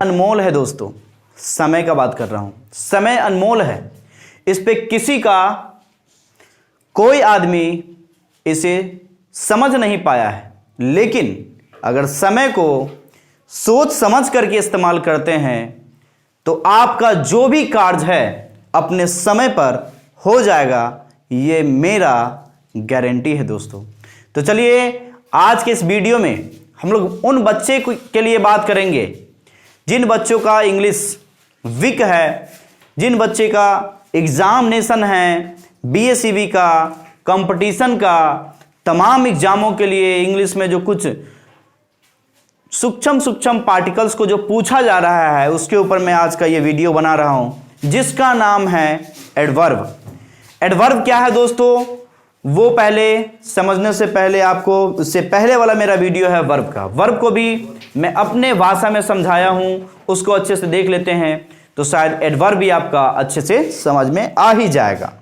अनमोल है दोस्तों, समय का बात कर रहा हूं। समय अनमोल है, इस पे किसी का कोई आदमी इसे समझ नहीं पाया है, लेकिन अगर समय को सोच समझ करके इस्तेमाल करते हैं तो आपका जो भी कार्य है अपने समय पर हो जाएगा, ये मेरा गारंटी है दोस्तों। तो चलिए आज के इस वीडियो में हम लोग उन बच्चे के लिए बात करेंगे जिन बच्चों का इंग्लिश वीक है, जिन बच्चे का एग्जामिनेशन है, बीएसईबी का, कंपटीशन का, तमाम एग्जामों के लिए इंग्लिश में जो कुछ सूक्ष्म पार्टिकल्स को जो पूछा जा रहा है उसके ऊपर मैं आज का ये वीडियो बना रहा हूं, जिसका नाम है एडवर्ब। एडवर्ब क्या है दोस्तों, वो पहले समझने से पहले आपको उससे पहले वाला मेरा वीडियो है वर्ब का। वर्ब को भी मैं अपने भाषा में समझाया हूं, उसको अच्छे से देख लेते हैं तो शायद एडवर्ब भी आपका अच्छे से समझ में आ ही जाएगा।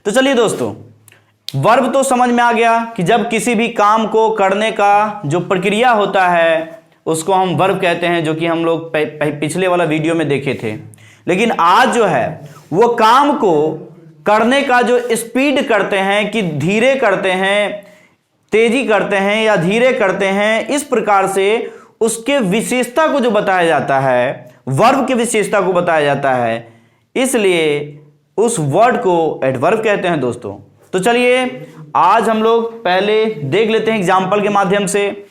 तो चलिए दोस्तों, वर्ब तो समझ में आ गया कि जब किसी भी काम को करने का जो प्रक्रिया होता है उसको हम वर्ब कहते हैं, जो कि हम लोग पिछले वाला वीडियो में देखे थे। लेकिन आज जो है वो काम को करने का जो स्पीड करते हैं, कि धीरे करते हैं, तेजी करते हैं या धीरे करते हैं, इस प्रकार से उसके विशेषता को जो बताया जाता है, वर्ब की विशेषता को बताया जाता है, इसलिए उस वर्ड को एडवर्ब कहते हैं दोस्तों। तो चलिए आज हम लोग पहले देख लेते हैं एग्जाम्पल के माध्यम से,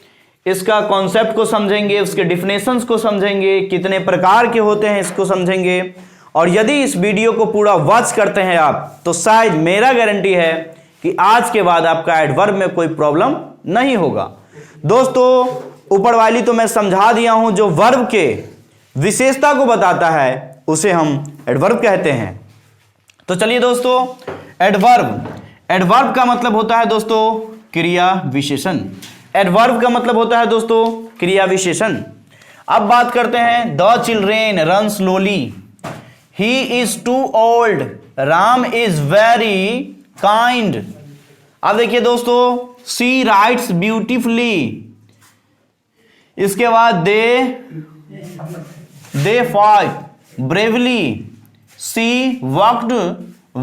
इसका कॉन्सेप्ट को समझेंगे, उसके डिफिनेशंस को समझेंगे, कितने प्रकार के होते हैं इसको समझेंगे। और यदि इस वीडियो को पूरा वॉच करते हैं आप तो शायद मेरा गारंटी है कि आज के बाद आपका एडवर्ब में कोई प्रॉब्लम नहीं होगा। दोस्तों ऊपर वाली तो मैं समझा दिया हूं, जो वर्ब के विशेषता को बताता है उसे हम एडवर्ब कहते हैं। तो चलिए दोस्तों, एडवर्ब का मतलब होता है दोस्तों क्रिया विशेषण। एडवर्ब का मतलब होता है दोस्तों क्रिया विशेषण। अब बात करते हैं, the children run slowly, he is too old, Ram is very kind. अब देखिए दोस्तों, सी राइट्स ब्यूटीफुली, इसके बाद they fight bravely, she walked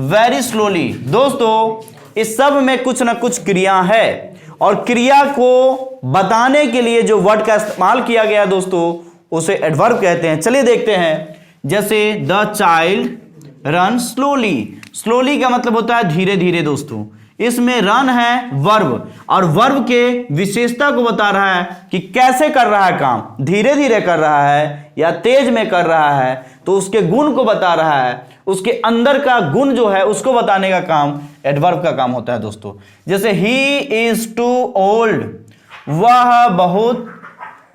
very slowly. दोस्तों इस सब में कुछ ना कुछ क्रिया है, और क्रिया को बताने के लिए जो वर्ड का इस्तेमाल किया गया दोस्तों उसे एडवर्ब कहते हैं। चलिए देखते हैं, जैसे the child run slowly, slowly का मतलब होता है धीरे धीरे दोस्तों। इसमें रन है वर्ब, और वर्ब के विशेषता को बता रहा है कि कैसे कर रहा है काम, धीरे धीरे कर रहा है या तेज में कर रहा है, तो उसके गुण को बता रहा है, उसके अंदर का गुण जो है उसको बताने का काम एडवर्ब का काम होता है दोस्तों। जैसे ही इज टू ओल्ड, वह बहुत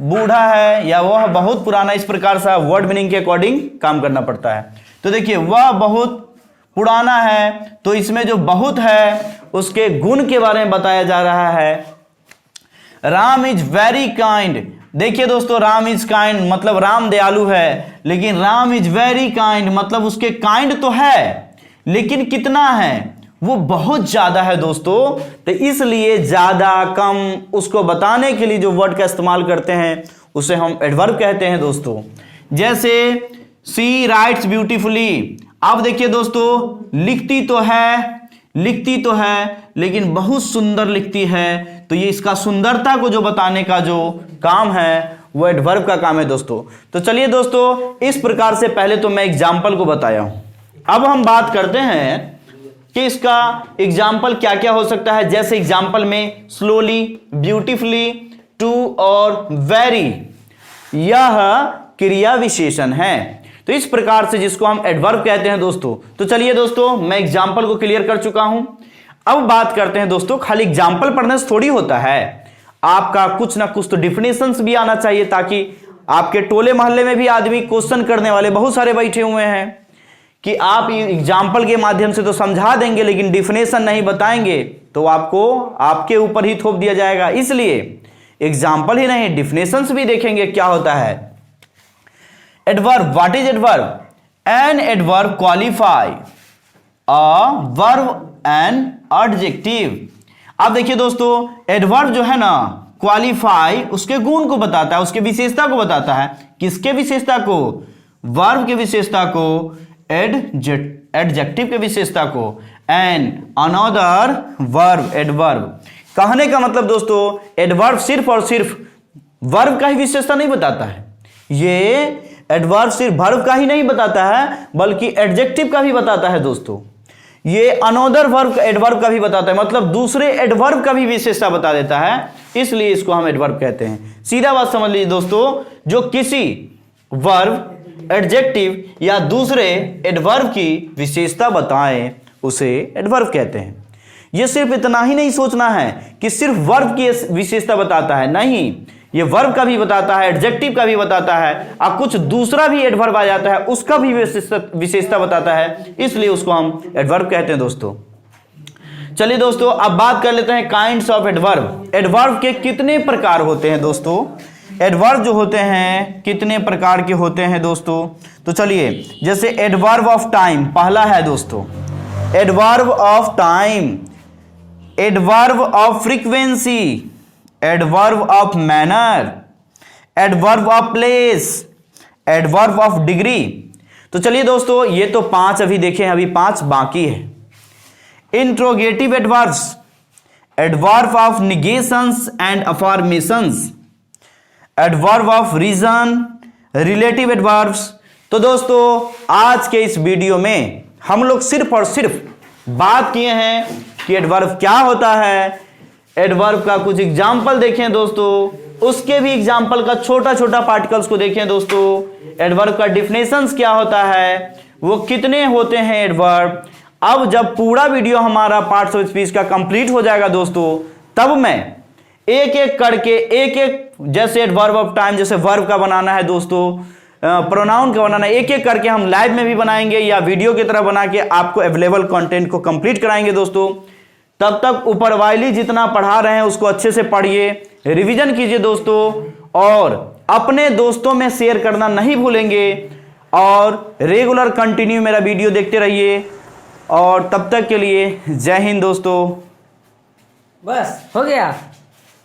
बूढ़ा है या वह बहुत पुराना, इस प्रकार से वर्ड मीनिंग के अकॉर्डिंग काम करना पड़ता है। तो देखिए वह बहुत पुराना है, तो इसमें जो बहुत है उसके गुण के बारे में बताया जा रहा है। राम इज वेरी काइंड, देखिए दोस्तों राम इज काइंड मतलब राम दयालु है, लेकिन राम इज वेरी काइंड मतलब उसके काइंड तो है, लेकिन कितना है, वो बहुत ज्यादा है दोस्तों। तो इसलिए ज्यादा कम उसको बताने के लिए जो वर्ड का इस्तेमाल करते हैं उसे हम एडवर्ब कहते हैं दोस्तों। जैसे सी राइट्स ब्यूटीफुली, अब देखिए दोस्तों लिखती तो है लेकिन बहुत सुंदर लिखती है, तो ये इसका सुंदरता को जो बताने का जो काम है वो एडवर्ब का काम है दोस्तों। तो चलिए दोस्तों, इस प्रकार से पहले तो मैं एग्जाम्पल को बताया हूं, अब हम बात करते हैं कि इसका एग्जाम्पल क्या क्या हो सकता है। जैसे एग्जाम्पल में स्लोली, ब्यूटीफुली, टू और वेरी, यह क्रिया विशेषण है। तो इस प्रकार से जिसको हम एडवर्ब कहते हैं दोस्तों। तो चलिए दोस्तों, मैं एग्जाम्पल को क्लियर कर चुका हूं। अब बात करते हैं दोस्तों, खाली एग्जाम्पल पढ़ने से थोड़ी होता है, आपका कुछ ना कुछ तो डिफिनेशंस भी आना चाहिए, ताकि आपके टोले मोहल्ले में भी आदमी क्वेश्चन करने वाले बहुत सारे बैठे हुए हैं कि आप एग्जाम्पल के माध्यम से तो समझा देंगे लेकिन डिफिनेशन नहीं बताएंगे तो आपको आपके ऊपर ही थोप दिया जाएगा। इसलिए एग्जाम्पल ही नहीं डिफिनेशंस भी देखेंगे क्या होता है। Adverb, what is adverb? An adverb qualify a verb and adjective. अब देखिए दोस्तों, एडवर्ब जो है ना क्वालिफाई उसके गुण को बताता है, उसके विशेषता को बताता है। किसके विशेषता को? वर्ब के विशेषता को, एडजेक्टिव के विशेषता को, एंड अनदर वर्ब एडवर्ब। कहने का मतलब दोस्तों, एडवर्ब सिर्फ और सिर्फ वर्ब का ही विशेषता नहीं बताता है, ये एडवर्ब सिर्फ वर्ब का ही नहीं बताता है बल्कि एडजेक्टिव का भी बताता है दोस्तों। ये अनदर वर्ब एडवर्ब का भी बताता है, मतलब दूसरे एडवर्ब का भी विशेषता बता देता है, इसलिए इसको हम एडवर्ब कहते हैं। सीधा बात समझ लीजिए दोस्तों, जो किसी वर्ब, एडजेक्टिव या दूसरे एडवर्ब की विशेषता बताएं उसे एडवर्ब कहते हैं। यह सिर्फ इतना ही नहीं सोचना है कि सिर्फ वर्ब की विशेषता बताता है, नहीं, ये वर्ब का भी बताता है, एडजेक्टिव का भी बताता है, और कुछ दूसरा भी एडवर्ब आ जाता है उसका भी विशेषता बताता है, इसलिए उसको हम एडवर्ब कहते हैं दोस्तों। चलिए दोस्तों, अब बात कर लेते हैं काइंड्स ऑफ एडवर्ब। एडवर्ब के कितने प्रकार होते हैं दोस्तों? एडवर्ब जो होते हैं कितने प्रकार के होते हैं दोस्तों? तो चलिए, जैसे एडवर्ब ऑफ टाइम पहला है दोस्तों, adverb of time, adverb of frequency, adverb of manner, adverb of place, adverb of degree. तो चलिए दोस्तों, ये तो 5 अभी देखें, अभी 5 बाकी है। Interrogative adverbs, adverb of negations and affirmations, adverb of reason, relative adverbs. तो दोस्तों, आज के इस वीडियो में हम लोग सिर्फ और सिर्फ बात किए हैं कि एडवर्ब क्या होता है, एडवर्ब का कुछ एग्जाम्पल देखें दोस्तों, उसके भी एग्जाम्पल का छोटा छोटा पार्टिकल्स को देखें दोस्तों, एडवर्ब का डिफिनेशंस क्या होता है, वो कितने होते हैं एडवर्ब। अब जब पूरा वीडियो हमारा पार्ट्स ऑफ स्पीच का कंप्लीट हो जाएगा दोस्तों, तब मैं एक एक करके एक एक, जैसे एडवर्ब ऑफ टाइम, जैसे वर्ब का बनाना है दोस्तों, प्रोनाउन का बनाना है, एक एक करके हम लाइव में भी बनाएंगे या वीडियो की तरह बना के आपको अवेलेबल कंटेंट को कंप्लीट कराएंगे दोस्तों। तब तक ऊपर वाली जितना पढ़ा रहे हैं उसको अच्छे से पढ़िए, रिवीजन कीजिए दोस्तों, और अपने दोस्तों में शेयर करना नहीं भूलेंगे, और रेगुलर कंटिन्यू मेरा वीडियो देखते रहिए। और तब तक के लिए जय हिंद दोस्तों। बस हो गया।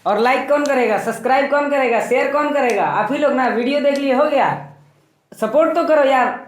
और लाइक कौन करेगा, सब्सक्राइब कौन करेगा, शेयर कौन करेगा? आप ही लोग ना। वीडियो देख लिए, हो गया। सपोर्ट तो करो यार।